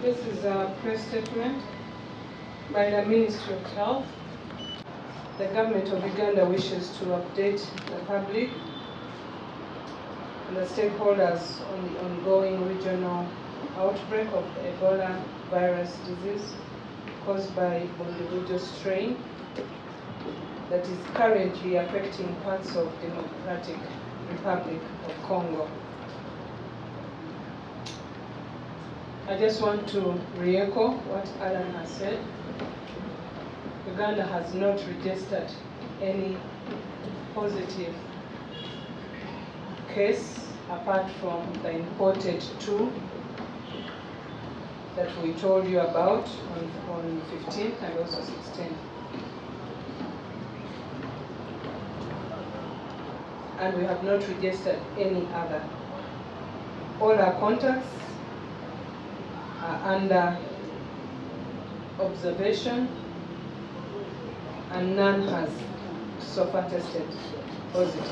This is a press statement by the Ministry of Health. The government of Uganda wishes to update the public and the stakeholders on the ongoing regional outbreak of Ebola virus disease caused by Ebola strain that is currently affecting parts of the Democratic Republic of Congo. I just want to re-echo what Alan has said. Uganda has not registered any positive case apart from the imported two that we told you about on 15th and also 16th. And we have not registered any other. All our contacts are under observation and none has so far tested positive.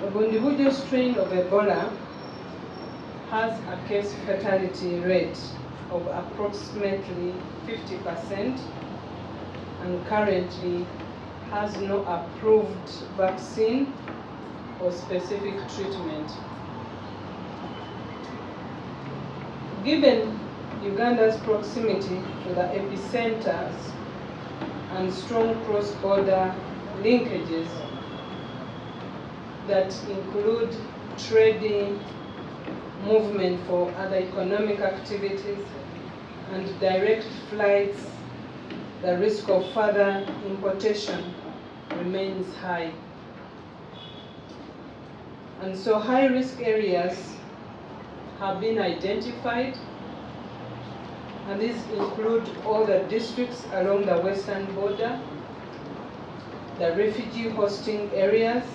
The Bundibujo strain of Ebola has a case fatality rate of approximately 50% and currently has no approved vaccine or specific treatment. Given Uganda's proximity to the epicenters and strong cross-border linkages that include trading, movement for other economic activities, and direct flights, the risk of further importation remains high. And so high-risk areas have been identified, and these include all the districts along the western border, the refugee hosting areas,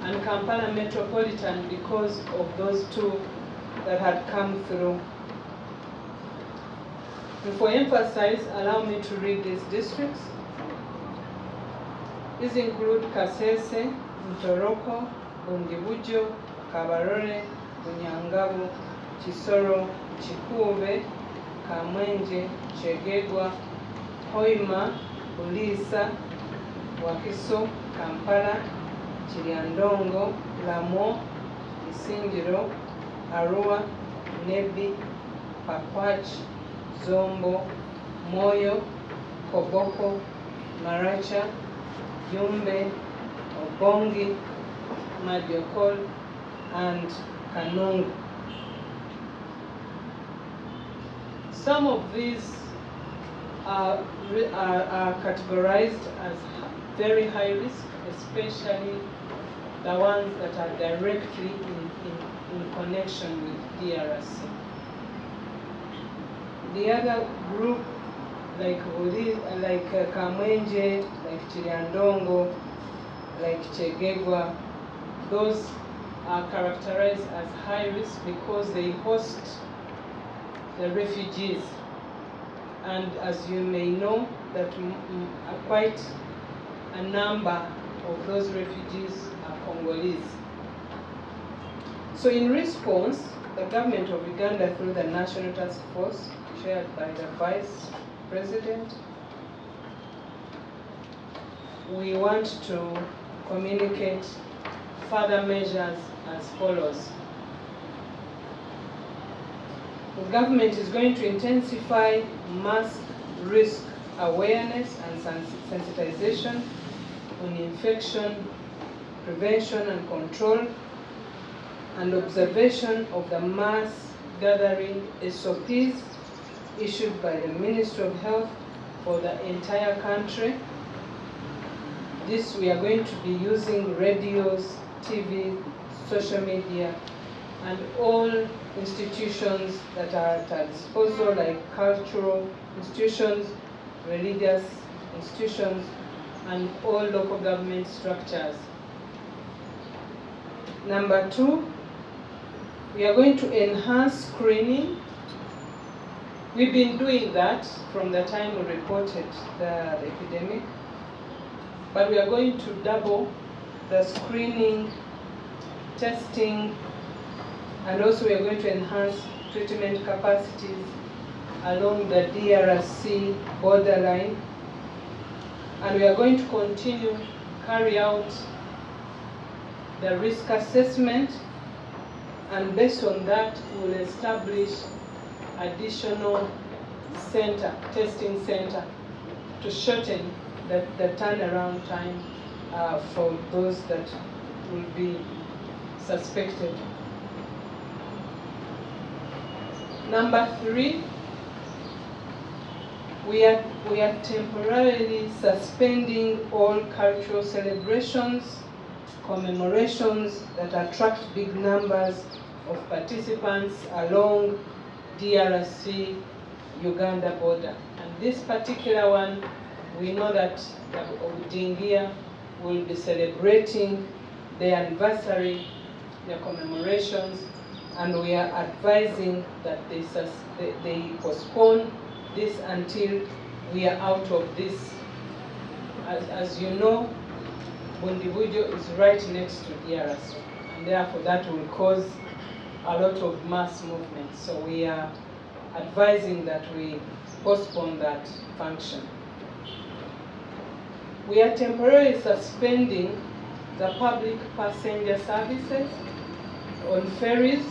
and Kampala Metropolitan because of those two that had come through. And for emphasis, allow me to read these districts. These include Kasese, Ntoroko, Bundibujo, Kabarore, Bunyangabu, Chisoro, Chikube, Kamwenje, Chegegwa, Hoima, Bulisa, Wakiso, Kampala, Chiliandongo, Lamo, Isingiro, Arua, Nebi, Pakwach, Zombo, Moyo, Koboko, Maracha, Yumbe, Obongi, Madiokol, and Kanungu. Some of these are categorized as very high risk, especially the ones that are directly in connection with DRC. The other group, like Kamwenje, like Chiliandongo, like Chegegwa, those are characterized as high risk because they host the refugees. And as you may know, that quite a number of those refugees are Congolese. So in response, the government of Uganda, through the National Task Force, chaired by the Vice President, we want to communicate further measures as follows. The government is going to intensify mass risk awareness and sensitization on infection, prevention and control, and observation of the mass gathering SOPs issued by the Ministry of Health for the entire country. This we are going to be using radios, TV, social media, and all institutions that are at our disposal, like cultural institutions, religious institutions, and all local government structures. Number two, we are going to enhance screening. We've been doing that from the time we reported the epidemic, but we are going to double the screening, testing, And also we are going to enhance treatment capacities along the DRC borderline. And we are going to continue carry out the risk assessment, and based on that, we will establish additional testing center to shorten the turnaround time for those that will be suspected. Number 3, we are temporarily suspending all cultural celebrations, commemorations that attract big numbers of participants along DRC-Uganda border. And this particular one, we know that Dingia will be celebrating their anniversary, their commemorations, and we are advising that they postpone this until we are out of this. As you know, Bundibujo is right next to DRC, and therefore that will cause a lot of mass movement. So we are advising that we postpone that function. We are temporarily suspending the public passenger services on ferries,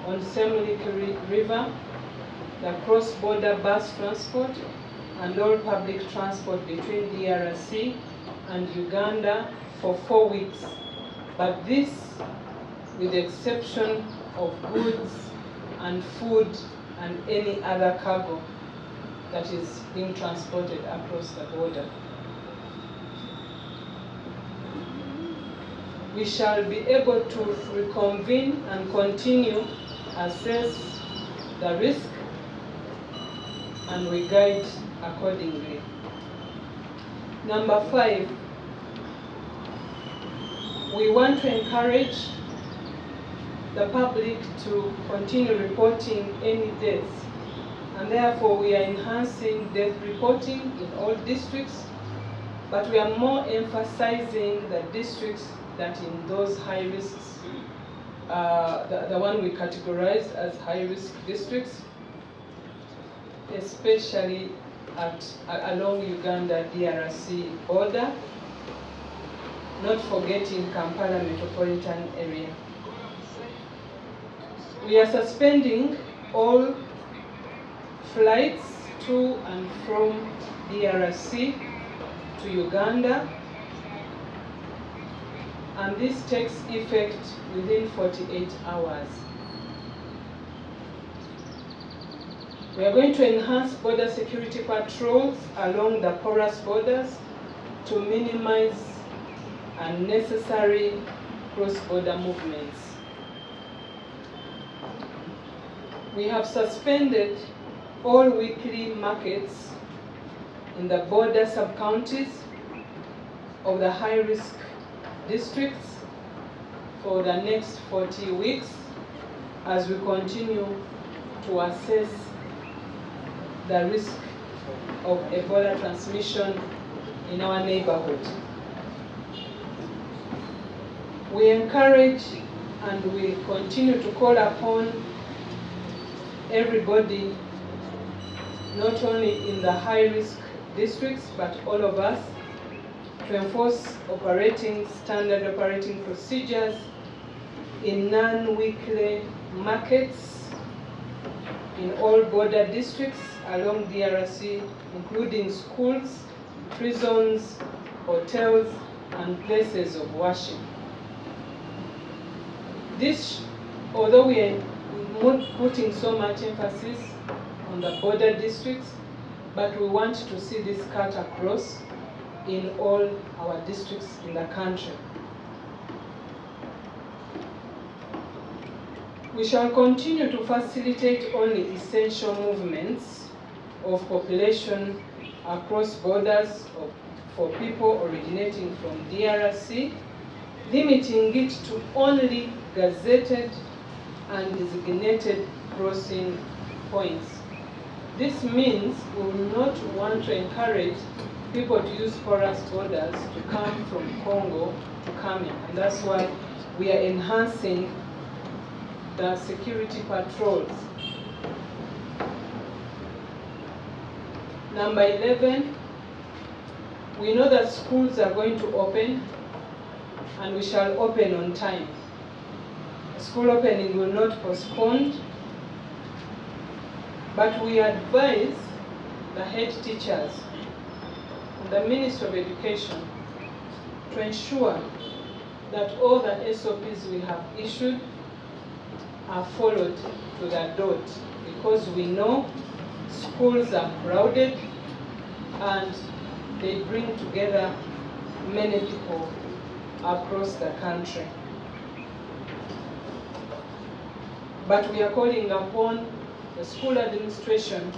on Semliki River, the cross-border bus transport, and all public transport between DRC and Uganda for 4 weeks. But this, with the exception of goods and food and any other cargo that is being transported across the border. We shall be able to reconvene and continue assess the risk, and we guide accordingly. Number 5, we want to encourage the public to continue reporting any deaths, and therefore we are enhancing death reporting in all districts, but we are more emphasizing the districts that in those high risks, the one we categorize as high risk districts, especially along Uganda DRC border, not forgetting Kampala metropolitan area. We are suspending all flights to and from DRC to Uganda, and this takes effect within 48 hours. We are going to enhance border security patrols along the porous borders to minimize unnecessary cross-border movements. We have suspended all weekly markets in the border sub-counties of the high-risk districts for the next 40 weeks as we continue to assess the risk of Ebola transmission in our neighborhood. We encourage and we continue to call upon everybody, not only in the high-risk districts, but all of us, to enforce standard operating procedures in non-weekly markets in all border districts along DRC, including schools, prisons, hotels, and places of worship. This, although we are not putting so much emphasis on the border districts, but we want to see this cut across in all our districts in the country. We shall continue to facilitate only essential movements of population across borders for people originating from DRC, limiting it to only gazetted and designated crossing points. This means we will not want to encourage people to use porous borders to come from Congo to come in, and that's why we are enhancing the security patrols. Number 11, we know that schools are going to open, and we shall open on time. School opening will not postpone, but we advise the head teachers and the Ministry of Education to ensure that all the SOPs we have issued are followed to the dot, because we know schools are crowded and they bring together many people across the country. But we are calling upon the school administration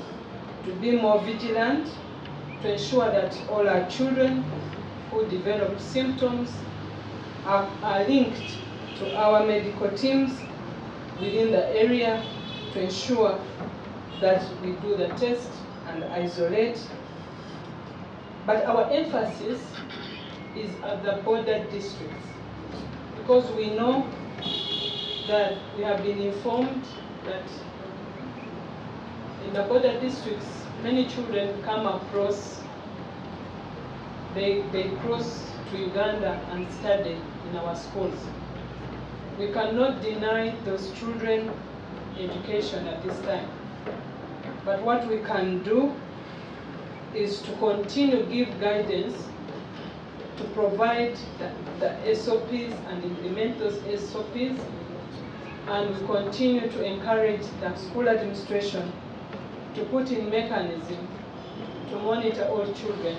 to be more vigilant, to ensure that all our children who develop symptoms are linked to our medical teams within the area, to ensure that we do the test and isolate. But our emphasis is at the border districts, because we know that we have been informed that in the border districts, many children come across, they cross to Uganda and study in our schools. We cannot deny those children education at this time. But what we can do is to continue to give guidance, to provide the SOPs and implement those SOPs, and we continue to encourage the school administration to put in mechanism to monitor all children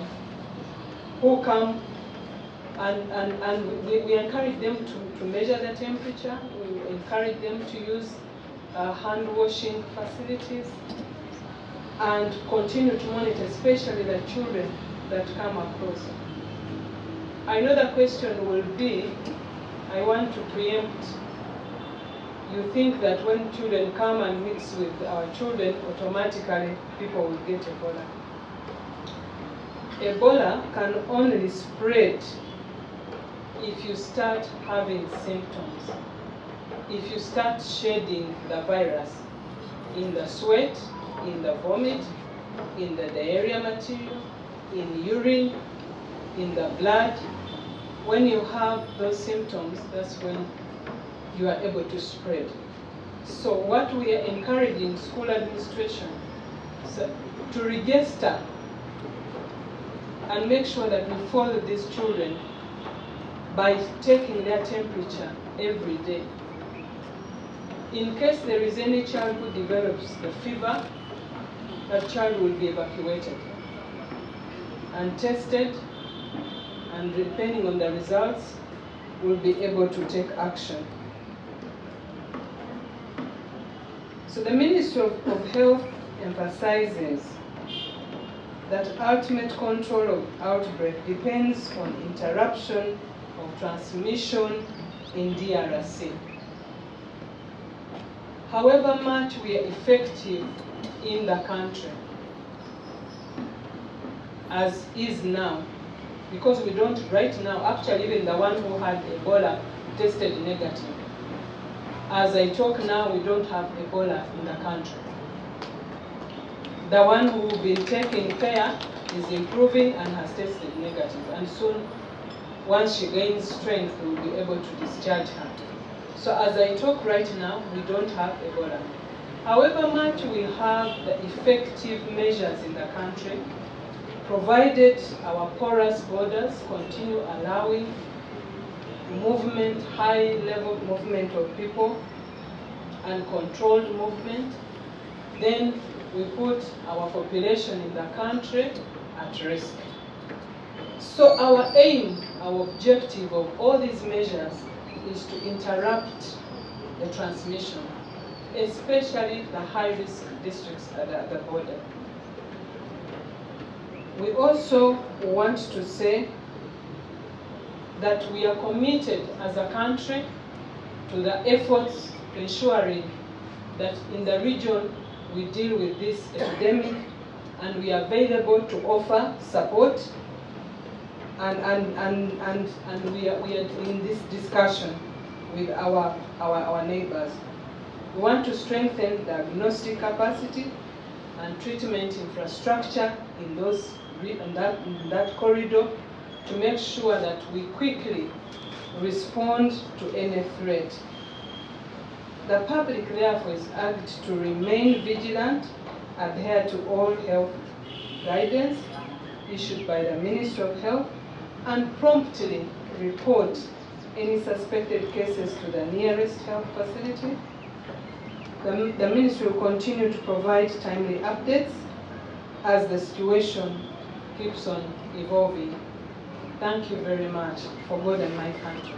who come, and we encourage them to measure the temperature. We encourage them to use hand washing facilities, and continue to monitor, especially the children that come across. I know the question will be, I want to preempt, you think that when children come and mix with our children, automatically people will get Ebola. Ebola can only spread if you start having symptoms, if you start shedding the virus in the sweat, in the vomit, in the diarrhea material, in urine, in the blood. When you have those symptoms, that's when you are able to spread. So what we are encouraging school administration to register and make sure that we follow these children by taking their temperature every day. In case there is any child who develops the fever, that child will be evacuated and tested, and depending on the results, we'll be able to take action. So the Ministry of Health emphasizes that ultimate control of outbreak depends on interruption of transmission in DRC. However much we are effective in the country, as is now, because we don't right now, actually even the one who had Ebola tested negative. As I talk now, we don't have Ebola in the country. The one who's been taking care is improving and has tested negative, and soon, once she gains strength, we will be able to discharge her. So as I talk right now, we don't have Ebola. However much we have the effective measures in the country, provided our porous borders continue allowing movement, high-level movement of people, and controlled movement, then we put our population in the country at risk. So our aim, our objective of all these measures is to interrupt the transmission, especially the high-risk districts at the border. We also want to say that we are committed as a country to the efforts ensuring that in the region we deal with this epidemic, and we are available to offer support, and we are in this discussion with our neighbors. We want to strengthen diagnostic capacity and treatment infrastructure in that corridor to make sure that we quickly respond to any threat. The public, therefore, is urged to remain vigilant, adhere to all health guidance issued by the Ministry of Health, and promptly report any suspected cases to the nearest health facility. The Ministry will continue to provide timely updates as the situation keeps on evolving. Thank you very much. For God and my country.